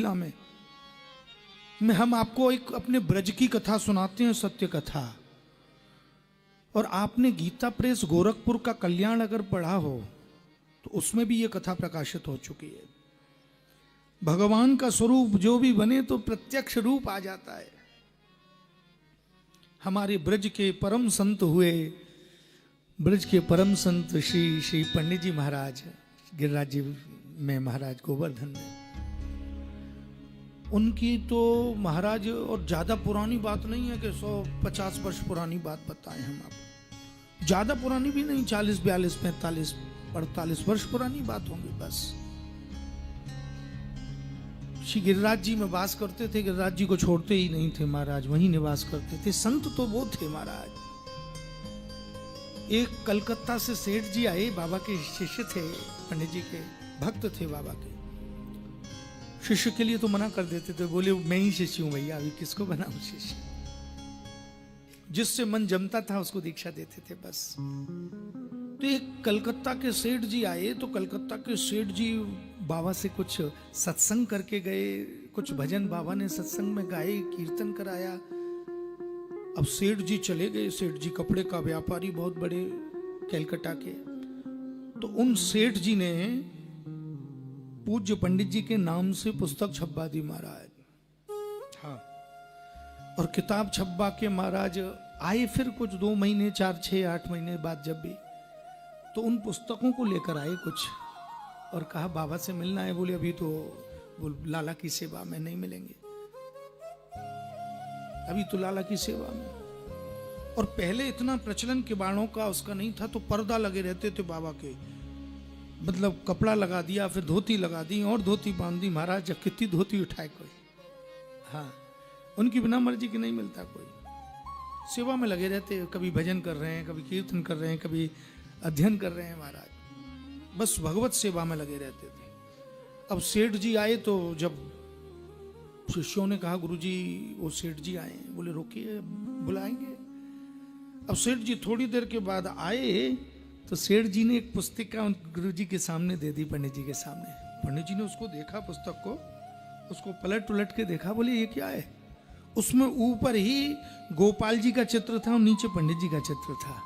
में हम आपको एक अपने ब्रज की कथा सुनाते हैं, सत्य कथा। और आपने गीता प्रेस गोरखपुर का कल्याण अगर पढ़ा हो तो उसमें भी ये कथा प्रकाशित हो चुकी है। भगवान का स्वरूप जो भी बने तो प्रत्यक्ष रूप आ जाता है। हमारे ब्रज के परम संत हुए, ब्रज के परम संत श्री श्री पंडित जी महाराज, गिरिराज जी में महाराज गोवर्धन में, उनकी तो महाराज, और ज्यादा पुरानी बात नहीं है कि 150 वर्ष पुरानी बात बताएं हम आपको, ज्यादा पुरानी भी नहीं, 40 42 45 48 वर्ष पुरानी बात होंगी बस। श्री गिरिराज जी में वास करते थे, गिरिराज जी को छोड़ते ही नहीं थे महाराज, वहीं निवास करते थे। संत तो वो थे महाराज। एक कलकत्ता से सेठ जी आए, बाबा के शिष्य थे, पंडित जी के भक्त थे बाबा के। शिष्य के लिए तो मना कर देते थे, बोले मैं ही शिष्य हूं भैया, अभी किसको बनाऊं शिष्य। जिससे मन जमता था उसको दीक्षा देते थे बस। तो एक कलकत्ता के सेठ जी आए, तो कलकत्ता के सेठ जी बाबा से कुछ सत्संग करके गए, कुछ भजन बाबा ने सत्संग में गाए, कीर्तन कराया। अब सेठ जी चले गए। सेठ जी कपड़े का व्यापारी, बहुत बड़े कलकत्ता के। तो उन सेठ जी ने पूज्य पंडित जी के नाम से पुस्तक छपवा दी महाराज। हाँ, और किताब छपवा के महाराज आए फिर कुछ 2 महीने 4 6 8 महीने बाद जब भी, तो उन पुस्तकों को लेकर आए कुछ, और कहा बाबा से मिलना है। बोले अभी तो लाला की सेवा में नहीं मिलेंगे, अभी तो लाला की सेवा में। और पहले इतना प्रचलन किवाड़ों का उसका नहीं था, तो पर्दा लगे रहते थे बाबा के, मतलब कपड़ा लगा दिया, फिर धोती लगा दी और धोती बांध दी महाराज। जब कितनी धोती उठाए कोई, हाँ, उनकी बिना मर्जी की नहीं मिलता कोई। सेवा में लगे रहते, कभी भजन कर रहे हैं, कभी कीर्तन कर रहे हैं, कभी अध्ययन कर रहे हैं महाराज, बस भगवत सेवा में लगे रहते थे। अब सेठ जी आए, तो जब शिष्यों ने कहा गुरुजी वो सेठ जी आए, बोले रोकिए बुलाएंगे। अब सेठ जी थोड़ी देर के बाद आए, तो सेठ जी ने एक पुस्तिका गुरु जी के सामने दे दी, पंडित जी के सामने। पंडित जी ने उसको देखा, पुस्तक को, उसको पलट उलट के देखा, बोले ये क्या है। उसमें ऊपर ही गोपाल जी का चित्र था और नीचे पंडित जी का चित्र था।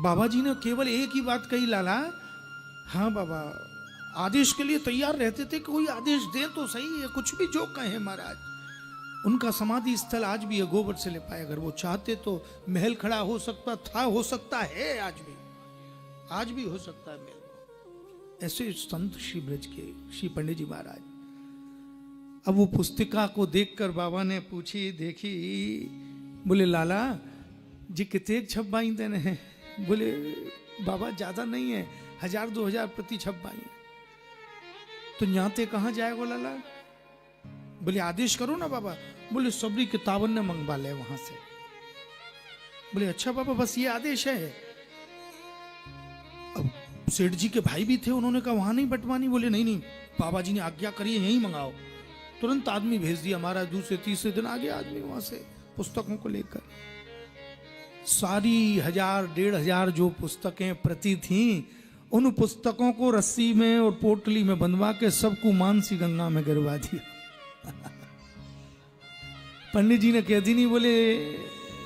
बाबा जी ने केवल एक ही बात कही, लाला, हाँ बाबा, आदेश के लिए तैयार रहते थे, कोई आदेश दे तो सही है, कुछ भी जो कहे महाराज। उनका समाधि स्थल आज भी है, गोबर से लिपाया। अगर वो चाहते तो महल खड़ा हो सकता था, हो सकता है, आज भी हो सकता है महल। ऐसे संत श्री ब्रज के श्री पंडित जी महाराज। अब वो पुस्तिका को देखकर बाबा ने पूछी, देखी, बोले लाला जी कितने छपवाई देने हैं। बोले बाबा ज्यादा नहीं है, 1000 2000 प्रति छपवाई। तो न्याते कहाँ जाएगा लाला। बोले आदेश करो ना बाबा। बोले सबरी किताबन ने मंगवा ले वहां से। बोले अच्छा बाबा, बस ये आदेश है। अब सेठ जी के भाई भी थे, उन्होंने कहा वहां नहीं बंटवानी। बोले नहीं नहीं, बाबा जी ने आज्ञा करी है, यहीं मंगाओ। तुरंत आदमी भेज दिया महाराज। दूसरे तीसरे दिन आ गया आदमी वहां से पुस्तकों को लेकर। सारी 1000 1500 जो पुस्तकें प्रति थी, उन पुस्तकों को रस्सी में और पोटली में बंधवा के सबको मानसी गंगा में गिरवा दिया। पंडित जी ने कह दी नहीं। बोले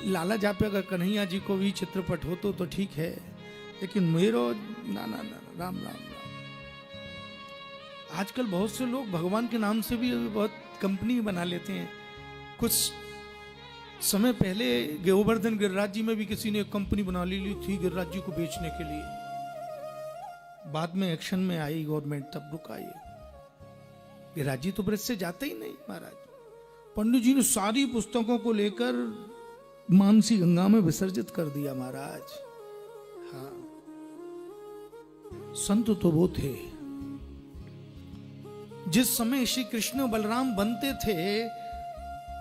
लाला जा पे अगर कन्हैया जी को भी चित्रपट हो तो ठीक है, लेकिन मेरो ना ना ना, राम राम राम। आजकल बहुत से लोग भगवान के नाम से भी बहुत कंपनी बना लेते हैं। कुछ समय पहले गोवर्धन गिरिराज जी में भी किसी ने एक कंपनी बना ली थी गिरिराज जी को बेचने के लिए। बाद में एक्शन में आई गवर्नमेंट, तब रुका ये। गिरिराज जी तो ब्रज से जाते ही नहीं महाराज। पंडित जी ने सारी पुस्तकों को लेकर मानसी गंगा में विसर्जित कर दिया महाराज। हाँ, संत तो वो थे। जिस समय श्री कृष्ण बलराम बनते थे,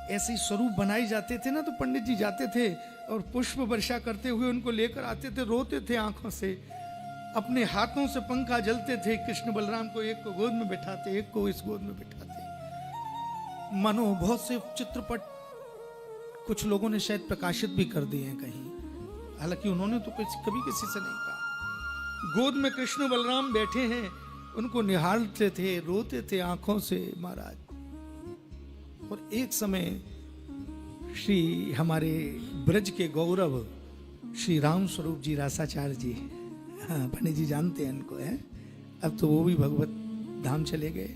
ऐसे स्वरूप बनाए जाते थे ना, तो पंडित जी जाते थे और पुष्प वर्षा करते हुए उनको लेकर आते थे, रोते थे आंखों से, अपने हाथों से पंखा जलते थे। कृष्ण बलराम को एक को गोद में बिठाते, एक को इस गोद में बिठाते। मानो बहुत से चित्रपट कुछ लोगों ने शायद प्रकाशित भी कर दिए हैं कहीं, हालांकि उन्होंने तो कभी किसी से नहीं कहा। गोद में कृष्ण बलराम बैठे हैं उनको निहारते थे, रोते थे आंखों से महाराज। और एक समय श्री हमारे ब्रज के गौरव श्री राम स्वरूप जी रासाचार्य जी, हाँ पंडित जी जानते हैं इनको, है अब तो वो भी भगवत धाम चले गए,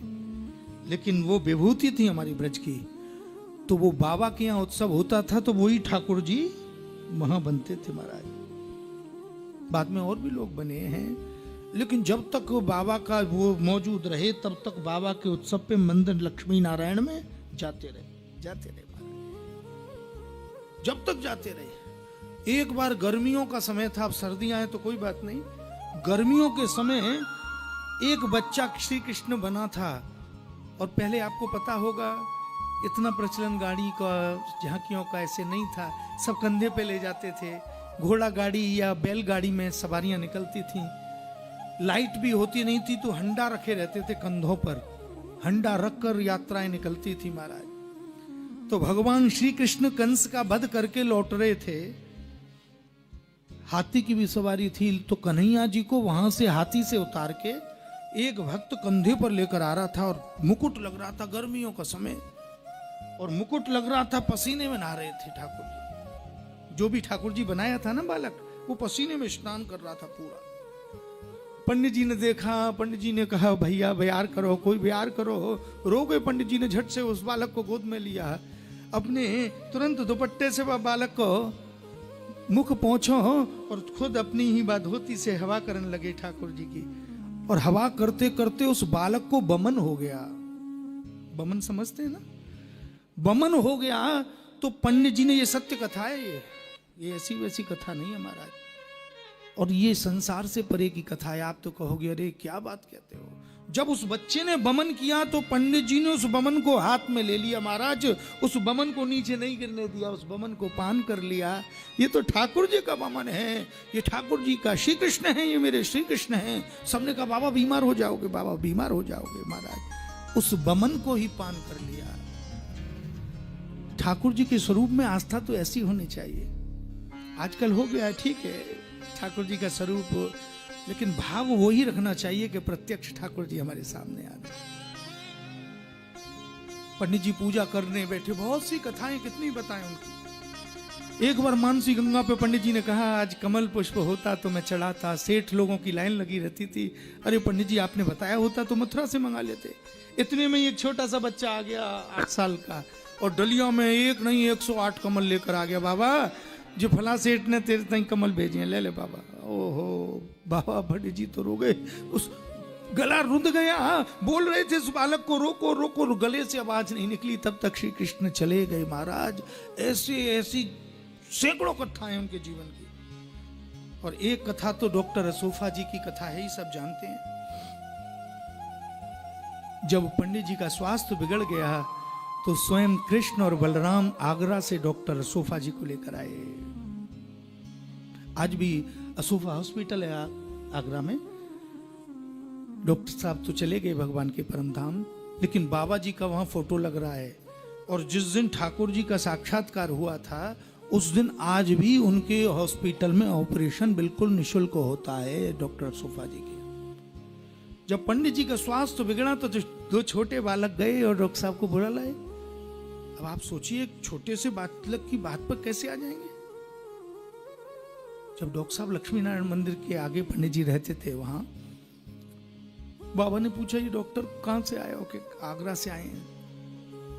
लेकिन वो विभूति थी हमारी ब्रज की। तो वो बाबा के यहाँ उत्सव होता था तो वही ठाकुर जी वहां बनते थे महाराज। बाद में और भी लोग बने हैं, लेकिन जब तक बाबा का वो मौजूद रहे तब तक बाबा के उत्सव पे मंदिर लक्ष्मी नारायण में जाते रहे महाराज, जब तक जाते रहे। एक बार गर्मियों का समय था, अब सर्दियां हैं तो कोई बात नहीं, गर्मियों के समय एक बच्चा श्री कृष्ण बना था। और पहले आपको पता होगा इतना प्रचलन गाड़ी का, झांकियों का ऐसे नहीं था, सब कंधे पे ले जाते थे, घोड़ा गाड़ी या बैलगाड़ी में सवारियां निकलती थीं, लाइट भी होती नहीं थी तो हंडा रखे रहते थे कंधों पर, हंडा रखकर यात्राएं निकलती थी महाराज। तो भगवान श्री कृष्ण कंस का वध करके लौट रहे थे, हाथी की भी सवारी थी, तो कन्हैया जी को वहां से हाथी से उतार के एक भक्त कंधे पर लेकर आ रहा था और मुकुट लग रहा था, गर्मियों का समय, और मुकुट लग रहा था, पसीने में नहा रहे थे ठाकुर जी। जो भी ठाकुर जी बनाया था ना बालक, वो पसीने में स्नान कर रहा था पूरा। पंडित जी ने देखा, पंडित जी ने कहा भैया व्यार करो, कोई व्यार करो। रो गए पंडित जी ने, झट से उस बालक को गोद में लिया, अपने तुरंत दुपट्टे से वह बालक को मुख पहुंचो और खुद अपनी ही धोती से हवा करने लगे ठाकुर जी की। और हवा करते करते उस बालक को बमन हो गया। बमन समझते हैं ना, बमन हो गया। तो पंडित जी ने, ये सत्य कथा है, ये ऐसी वैसी कथा नहीं है महाराज, और ये संसार से परे की कथा है। आप तो कहोगे अरे क्या बात कहते हो। जब उस बच्चे ने बमन किया तो पंडित जी ने उस बमन को हाथ में ले लिया महाराज, उस बमन को नीचे नहीं गिरने दिया, उस बमन को पान कर लिया। ये तो ठाकुर जी का बमन है, ये ठाकुर जी का, श्री कृष्ण है, ये मेरे श्री कृष्ण हैं। सबने कहा बाबा बीमार हो जाओगे, बाबा बीमार हो जाओगे। महाराज उस बमन को ही पान कर लिया। ठाकुर जी के स्वरूप में आस्था तो ऐसी होनी चाहिए। आजकल हो गया ठीक है ठाकुर जी का स्वरूप, लेकिन भाव वही रखना चाहिए कि प्रत्यक्ष ठाकुर जी हमारे सामने आ जाए। पंडित जी पूजा करने बैठे, बहुत सी कथाएं कितनी बताएं उनकी। एक बार मानसी गंगा पे पंडित जी ने कहा आज कमल पुष्प होता तो मैं चढ़ाता। सेठ लोगों की लाइन लगी रहती थी, अरे पंडित जी आपने बताया होता तो मथुरा से मंगा लेते। इतने में एक छोटा सा बच्चा आ गया 8 साल का, और डलिया में एक नहीं 108 कमल लेकर आ गया। बाबा जो फला सेठ ने तेरे तक कमल भेजे हैं, ले ले बाबा। ओहो बाबा पंडित जी तो रो गए, उस गला रुंध गया। बोल रहे थे उस बालक को रोको रोको, गले से आवाज नहीं निकली, तब तक श्री कृष्ण चले गए महाराज। ऐसी ऐसी सैकड़ों कथाएं उनके जीवन की। और एक कथा तो डॉक्टर असोफा जी की कथा है, ही सब जानते हैं। जब पंडित जी का स्वास्थ्य बिगड़ गया तो स्वयं कृष्ण और बलराम आगरा से डॉक्टर असोफा जी को लेकर आए। आज भी असोफा हॉस्पिटल है आगरा में। डॉक्टर साहब तो चले गए भगवान के परम धाम, लेकिन बाबा जी का वहां फोटो लग रहा है। और जिस दिन ठाकुर जी का साक्षात्कार हुआ था उस दिन आज भी उनके हॉस्पिटल में ऑपरेशन बिल्कुल निशुल्क होता है डॉक्टर असोफा जी के। जब पंडित जी का स्वास्थ्य बिगड़ा तो 2 छोटे बालक गए और डॉक्टर साहब को बुला लाए। अब आप सोचिए छोटे से बालक की बात पर कैसे आ जाएंगे। जब डॉक्टर साहब लक्ष्मी नारायण मंदिर के आगे पंडित जी रहते थे, वहां बाबा ने पूछा ये डॉक्टर कहां से आए हो? कि आगरा से आए हैं।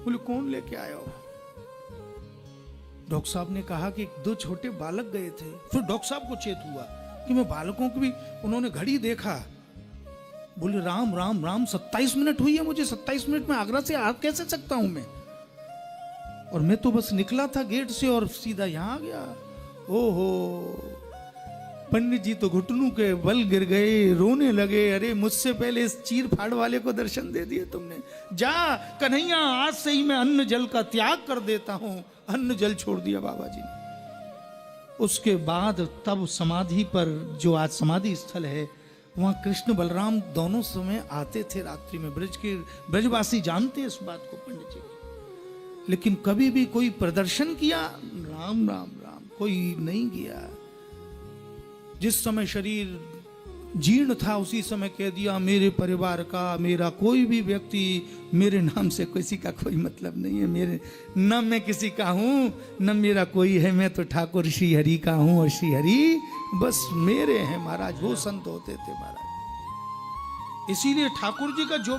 बोले कौन लेके आया हो? डॉक्टर साहब ने कहा कि 2 छोटे बालक गए थे। फिर डॉक्टर साहब को चेत हुआ कि मैं बालकों को भी, उन्होंने घड़ी देखा, बोले राम राम राम 27 मिनट हुई है मुझे, 27 मिनट में आगरा से आ कैसे सकता हूं मैं? और मैं तो बस निकला था गेट से और सीधा यहां आ गया। ओहो पंडित जी तो घुटनों के बल गिर गए, रोने लगे। अरे मुझसे पहले इस चीर फाड़ वाले को दर्शन दे दिए तुमने। जा कन्हैया आज से ही मैं अन्न जल का त्याग कर देता हूं। अन्न जल छोड़ दिया बाबा जी ने। उसके बाद तब समाधि पर, जो आज समाधि स्थल है, वहां कृष्ण बलराम दोनों समय आते थे रात्रि में। ब्रजवासी जानते हैं इस बात को पंडित जी। लेकिन कभी भी कोई प्रदर्शन किया? राम राम राम कोई नहीं किया। जिस समय शरीर जीर्ण था उसी समय कह दिया मेरे परिवार का, मेरा कोई भी व्यक्ति, मेरे नाम से किसी का कोई मतलब नहीं है, मेरे न मैं किसी का हूँ न मेरा कोई है, मैं तो ठाकुर श्री हरि का हूँ और श्री हरि बस मेरे हैं महाराज। वो संत होते थे महाराज। इसीलिए ठाकुर जी का जो